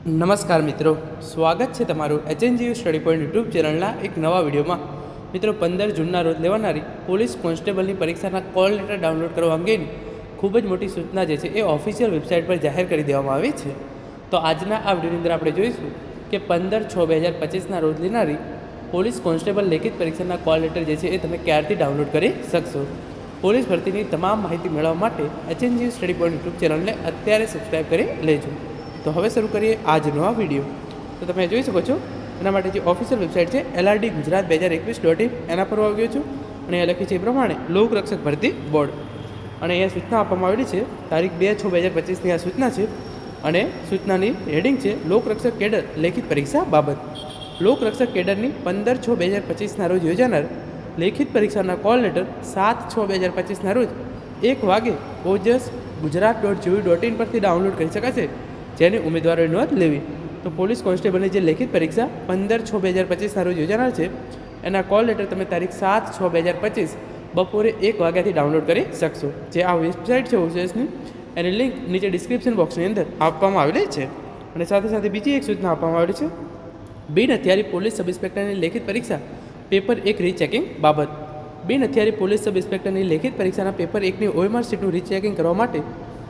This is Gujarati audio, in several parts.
નમસ્કાર મિત્રો, સ્વાગત છે તમારું HNGU સ્ટડી પોઈન્ટ યુટ્યુબ ચેનલના એક નવા વિડીયોમાં। મિત્રો 15 જૂનના રોજ લેવાનારી પોલીસ કોન્સ્ટેબલની પરીક્ષાના કોલ લેટર ડાઉનલોડ કરવા અંગેની ખૂબ જ મોટી સૂચના જે છે એ ઓફિશિયલ વેબસાઇટ પર જાહેર કરી દેવામાં આવી છે। તો આજના આ વિડીયોની અંદર આપણે જોઈશું કે 15/6/2025ના રોજ લેનારી પોલીસ કોન્સ્ટેબલ લેખિત પરીક્ષાના કોલ લેટર જે છે એ તમે ક્યારથી ડાઉનલોડ કરી શકશો। પોલીસ ભરતીની તમામ માહિતી મેળવવા માટે HNGU સ્ટડી પોઈન્ટ યુટ્યુબ ચેનલને અત્યારે સબસ્ક્રાઈબ કરી લેજો। તો હવે શરૂ કરીએ આજનો આ વિડીયો। તો તમે જોઈ શકો છો એના માટે જે ઓફિશિયલ વેબસાઇટ છે LRD-gujarat2021.in એના પર આવી ગયો છું અને એ લખી છે એ પ્રમાણે લોકરક્ષક ભરતી બોર્ડ અને અહીંયા સૂચના આપવામાં આવેલી છે। તારીખ 2/6/2025ની આ સૂચના છે અને સૂચનાની હેડિંગ છે લોકરક્ષક કેડર લેખિત પરીક્ષા બાબત। લોકરક્ષક કેડરની 15/6/2025ના રોજ યોજાનાર લેખિત પરીક્ષાના કોલ લેટર 7/6/2025ના રોજ 1 વાગે ઓજસ gujarat.gov.in પરથી ડાઉનલોડ કરી શકાશે, જેની ઉમેદવારોએ નોંધ લેવી। તો પોલીસ કોન્સ્ટેબલની જે લેખિત પરીક્ષા 15/6/2025ના રોજ યોજાનાર છે એના કોલ લેટર તમે તારીખ 7/6/2025 બપોરે 1 વાગ્યાથી ડાઉનલોડ કરી શકશો। જે આ વેબસાઇટ છે ઓજસની એની લિંક નીચે ડિસ્ક્રિપ્શન બોક્સની અંદર આપવામાં આવેલી છે। અને સાથે સાથે બીજી એક સૂચના આપવામાં આવેલી છે બિન હથિયારી પોલીસ સબ ઇન્સ્પેક્ટરની લેખિત પરીક્ષા પેપર 1 રીચેકિંગ બાબત। બિન હથિયારી પોલીસ સબ ઇન્સ્પેક્ટરની લેખિત પરીક્ષાના પેપર 1ની OMR સીટનું રીચેકિંગ કરવા માટે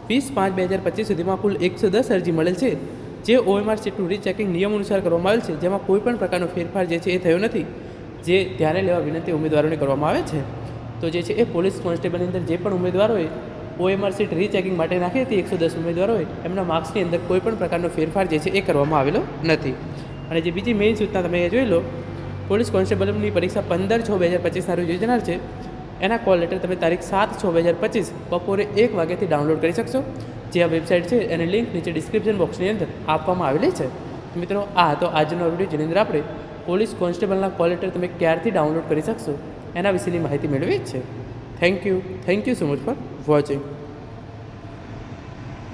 20/5/2025 સુધીમાં કુલ 110 અરજી મળેલ છે। જે OMR સીટનું રીચેકિંગ નિયમ અનુસાર કરવામાં આવેલ છે, જેમાં કોઈપણ પ્રકારનો ફેરફાર જે છે એ થયો નથી, જે ધ્યાને લેવા વિનંતી ઉમેદવારોને કરવામાં આવે છે। તો જે છે એ પોલીસ કોન્સ્ટેબલની અંદર જે પણ ઉમેદવારોએ OMR સીટ રીચેકિંગ માટે નાખી હતી 110 ઉમેદવારોએ એમના માર્ક્સની અંદર કોઈપણ પ્રકારનો ફેરફાર જે છે એ કરવામાં આવેલો નથી। અને જે બીજી મેઇન સૂચના તમે જોઈ લો, પોલીસ કોન્સ્ટેબલની પરીક્ષા 15/6/2025ના રોજ યોજાનાર છે એના કોલ લેટર તમે તારીખ 7/6/2025 બપોરે 1 વાગ્યાથી ડાઉનલોડ કરી શકશો। જે આ વેબસાઇટ છે એની લિંક નીચે ડિસ્ક્રિપ્શન બોક્સની અંદર આપવામાં આવેલી છે। મિત્રો, આ હતો આજનો વિડીયો, જેની અંદર આપણે પોલીસ કોન્સ્ટેબલના કોલ લેટર તમે ક્યારથી ડાઉનલોડ કરી શકશો એના વિશેની માહિતી મેળવી છે। Thank you so much for watching.